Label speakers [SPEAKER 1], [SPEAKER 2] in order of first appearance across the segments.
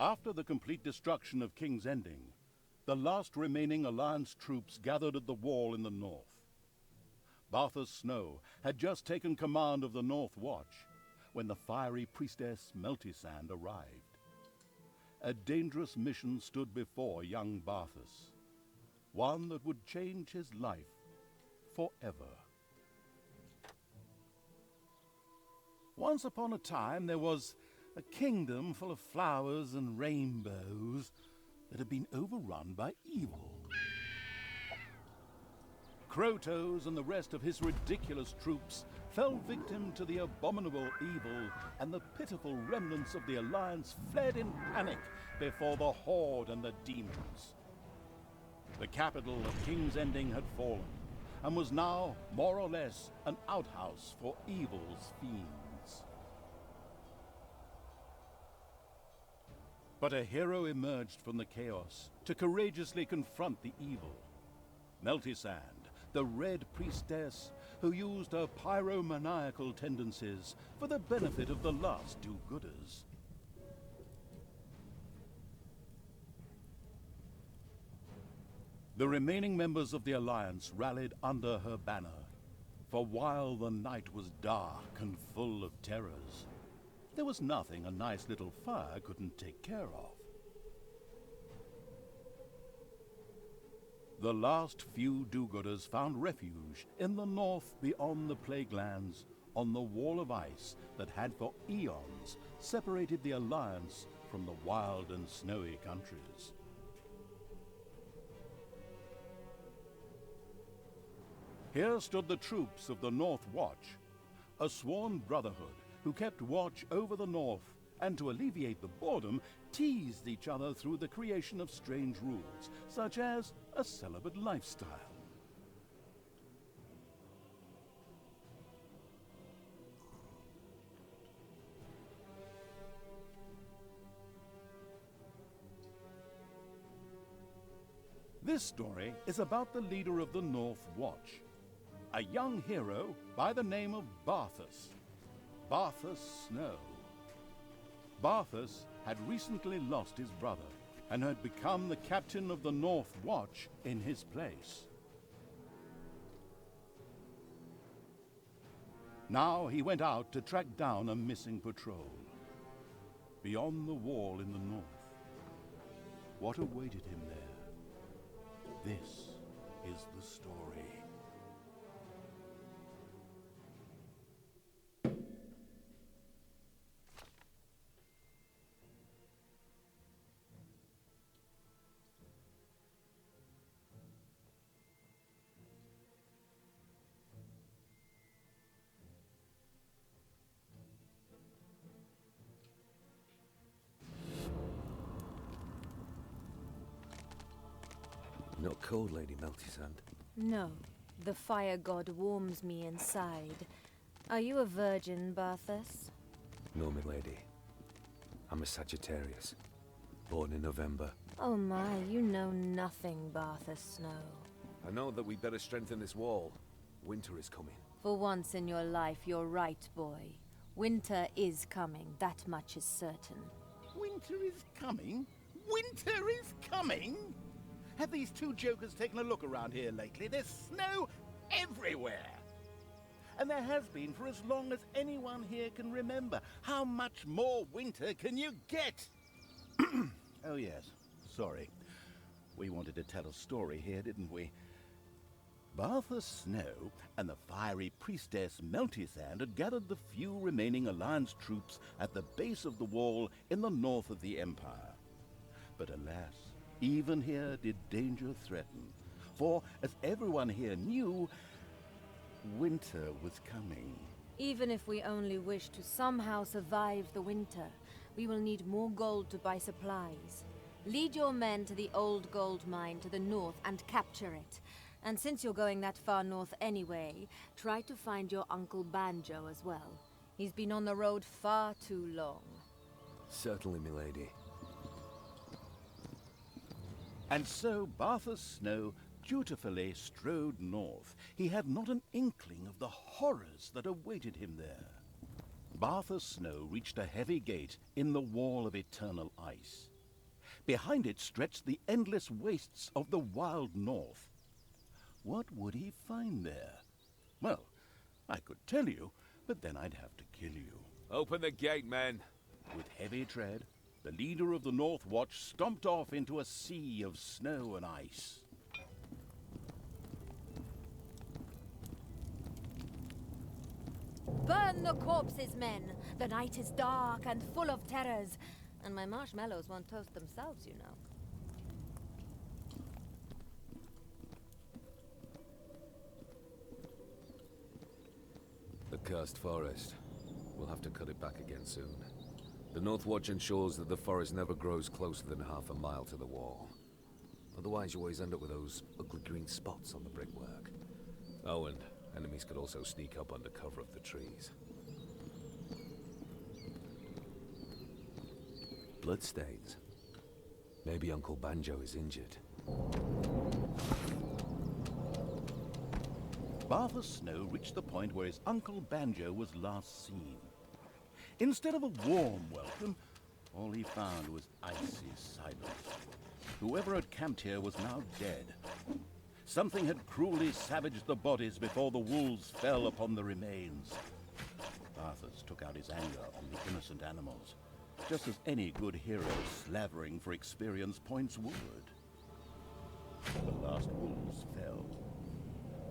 [SPEAKER 1] After the complete destruction of King's Ending, the last remaining Alliance troops gathered at the wall in the north. Barthas Snow had just taken command of the North Watch when the fiery priestess Meltisand arrived. A dangerous mission stood before young Barthas, one that would change his life forever. Once upon a time, there was a kingdom full of flowers and rainbows that had been overrun by evil. Krotos and the rest of his ridiculous troops fell victim to the abominable evil, and the pitiful remnants of the Alliance fled in panic before the Horde and the demons. The capital of King's Ending had fallen, and was now, more or less, an outhouse for evil's fiends. But a hero emerged from the chaos to courageously confront the evil. Meltisand, the Red Priestess, who used her pyromaniacal tendencies for the benefit of the last do-gooders. The remaining members of the Alliance rallied under her banner, for while the night was dark and full of terrors, there was nothing a nice little fire couldn't take care of. The last few do-gooders found refuge in the north beyond the Plague Lands, on the wall of ice that had for eons separated the Alliance from the wild and snowy countries. Here stood the troops of the North Watch, a sworn brotherhood who kept watch over the north, and to alleviate the boredom, teased each other through the creation of strange rules, such as a celibate lifestyle. This story is about the leader of the North Watch, a young hero by the name of Barthas, Barthas Snow. Barthas had recently lost his brother and had become the captain of the North Watch in his place. Now he went out to track down a missing patrol. Beyond the wall in the north, what awaited him there? This is the story.
[SPEAKER 2] Not cold, Lady Meltisand?
[SPEAKER 3] No. The fire god warms me inside. Are you a virgin, Barthas?
[SPEAKER 2] No, milady. I'm a Sagittarius. Born in November.
[SPEAKER 3] Oh my, you know nothing, Barthas Snow.
[SPEAKER 2] I know that we better strengthen this wall. Winter is coming.
[SPEAKER 3] For once in your life, you're right, boy. Winter is coming, that much is certain.
[SPEAKER 1] Winter is coming? Winter is coming? Have these two jokers taken a look around here lately? There's snow everywhere. And there has been for as long as anyone here can remember. How much more winter can you get? Oh yes, sorry. We wanted to tell a story here, didn't we? Barthas Snow and the fiery priestess Meltisand had gathered the few remaining Alliance troops at the base of the wall in the north of the Empire. But alas, even here did danger threaten, for, as everyone here knew, winter was coming.
[SPEAKER 3] Even if we only wish to somehow survive the winter, we will need more gold to buy supplies. Lead your men to the old gold mine to the north and capture it. And since you're going that far north anyway, try to find your Uncle Banjo as well. He's been on the road far too long.
[SPEAKER 2] Certainly, milady.
[SPEAKER 1] And so Barthas Snow dutifully strode north. He had not an inkling of the horrors that awaited him there. Barthas Snow reached a heavy gate in the wall of eternal ice. Behind it stretched the endless wastes of the wild north. What would he find there? Well, I could tell you, but then I'd have to kill you.
[SPEAKER 2] Open the gate, men.
[SPEAKER 1] With heavy tread, the leader of the North Watch stomped off into a sea of snow and ice.
[SPEAKER 3] Burn the corpses, men! The night is dark and full of terrors. And my marshmallows won't toast themselves, you know.
[SPEAKER 2] The cursed forest. We'll have to cut it back again soon. The North Watch ensures that the forest never grows closer than half a mile to the wall. Otherwise, you always end up with those ugly green spots on the brickwork. Oh, and enemies could also sneak up under cover of the trees. Bloodstains. Maybe Uncle Banjo is injured.
[SPEAKER 1] Barthas Snow reached the point where his Uncle Banjo was last seen. Instead of a warm welcome, all he found was icy silence. Whoever had camped here was now dead. Something had cruelly savaged the bodies before the wolves fell upon the remains. Barthas took out his anger on the innocent animals, just as any good hero slavering for experience points would. The last wolves fell.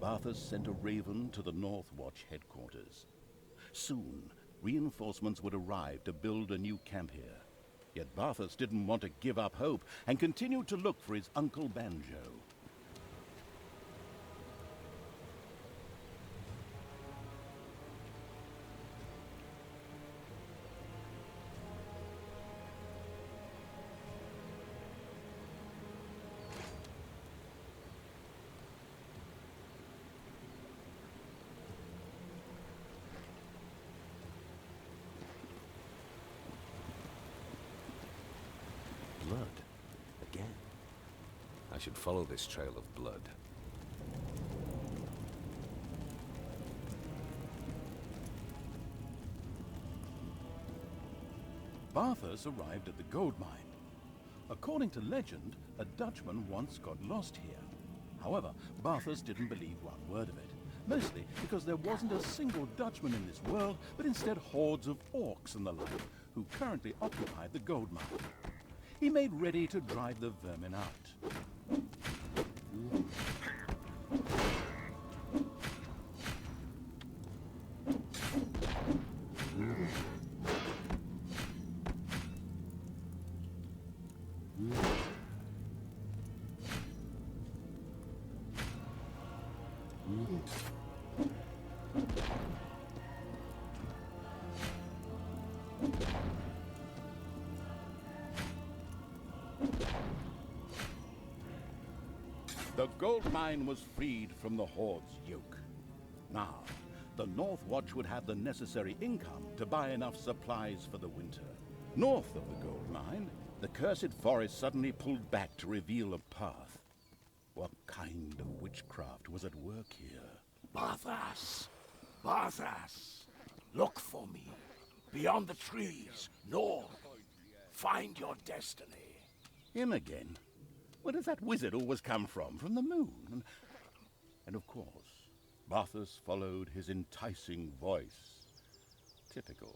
[SPEAKER 1] Barthas sent a raven to the North Watch headquarters. Soon, reinforcements would arrive to build a new camp here. Yet Barthas didn't want to give up hope and continued to look for his Uncle Banjo.
[SPEAKER 2] Blood. Again. I should follow this trail of blood.
[SPEAKER 1] Barthas arrived at the gold mine. According to legend, a Dutchman once got lost here. However, Barthas didn't believe one word of it, mostly because there wasn't a single Dutchman in this world, but instead hordes of orcs and the like, who currently occupied the gold mine. He made ready to drive the vermin out. The gold mine was freed from the Horde's yoke. Now, the North Watch would have the necessary income to buy enough supplies for the winter. North of the gold mine, the cursed forest suddenly pulled back to reveal a path. What kind of witchcraft was at work here?
[SPEAKER 4] Barthas! Barthas! Look for me. Beyond the trees, north. Find your destiny.
[SPEAKER 1] Him again? Where does that wizard always come from? From the moon? And of course, Barthas followed his enticing voice. Typical.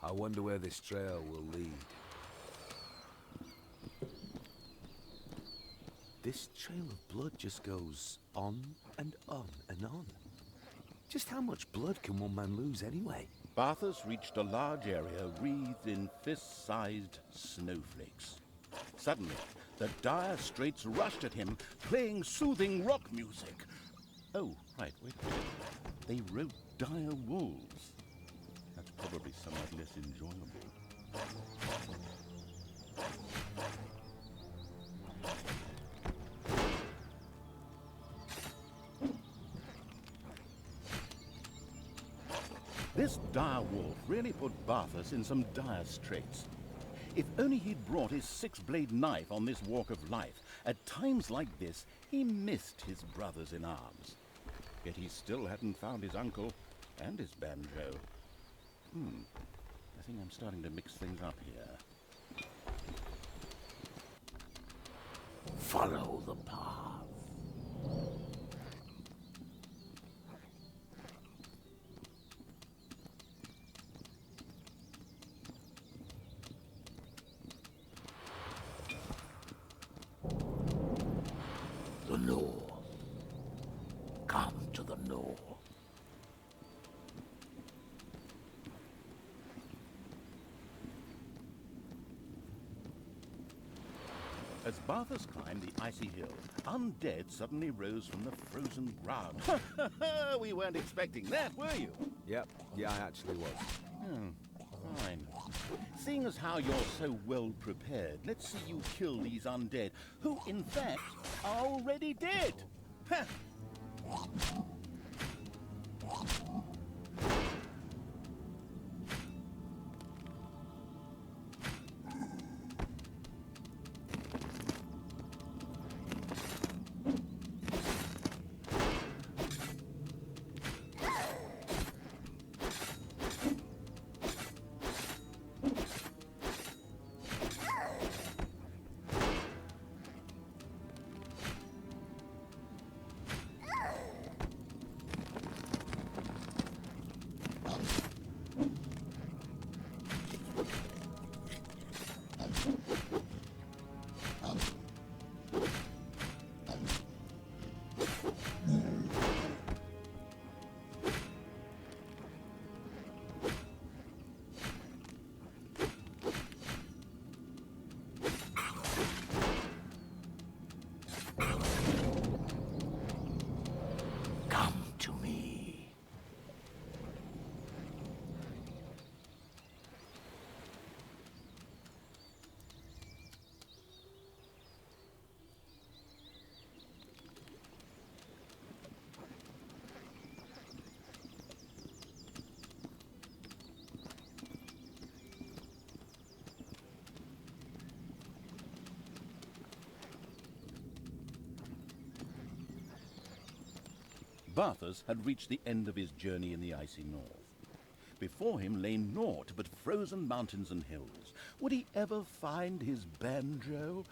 [SPEAKER 2] I wonder where this trail will lead. This trail of blood just goes on and on and on. Just how much blood can one man lose anyway?
[SPEAKER 1] Barthas reached a large area wreathed in fist-sized snowflakes. Suddenly, the Dire Straits rushed at him, playing soothing rock music. Oh, right, wait a minute. They wrote dire wolves. That's probably somewhat less enjoyable. This dire wolf really put Barthas in some dire straits. If only he'd brought his six-blade knife on this walk of life. At times like this, he missed his brothers in arms. Yet he still hadn't found his uncle and his banjo. I think I'm starting to mix things up here.
[SPEAKER 4] Follow the path. The north. Come to the north.
[SPEAKER 1] As Barthas climbed the icy hill, undead suddenly rose from the frozen ground. We weren't expecting that, were you?
[SPEAKER 2] Yep, yeah, I actually was.
[SPEAKER 1] Fine. Seeing as how you're so well prepared, let's see you kill these undead, who, in fact, are already dead. Ha! Barthas had reached the end of his journey in the icy north. Before him lay naught but frozen mountains and hills. Would he ever find his banjo?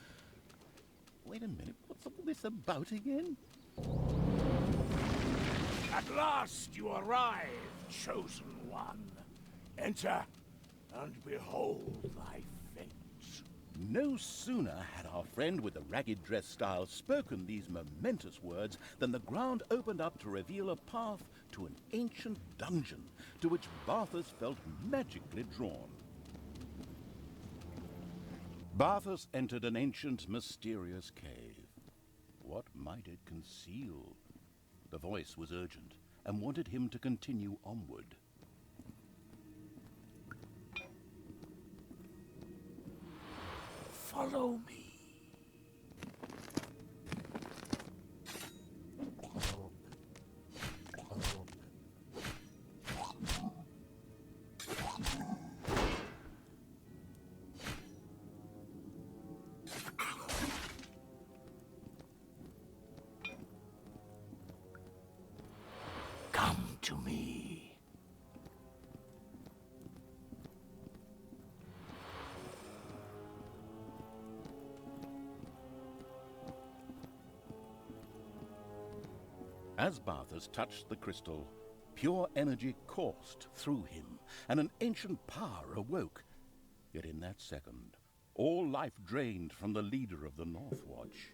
[SPEAKER 1] Wait a minute, what's all this about again?
[SPEAKER 4] At last you arrive, chosen one. Enter and behold thy fate.
[SPEAKER 1] No sooner had our friend with the ragged dress style spoken these momentous words than the ground opened up to reveal a path to an ancient dungeon to which Barthas felt magically drawn. Barthas entered an ancient, mysterious cave. What might it conceal? The voice was urgent and wanted him to continue onward.
[SPEAKER 4] Follow me. Come to me.
[SPEAKER 1] As Barthas touched the crystal, pure energy coursed through him, and an ancient power awoke. Yet in that second, all life drained from the leader of the Northwatch.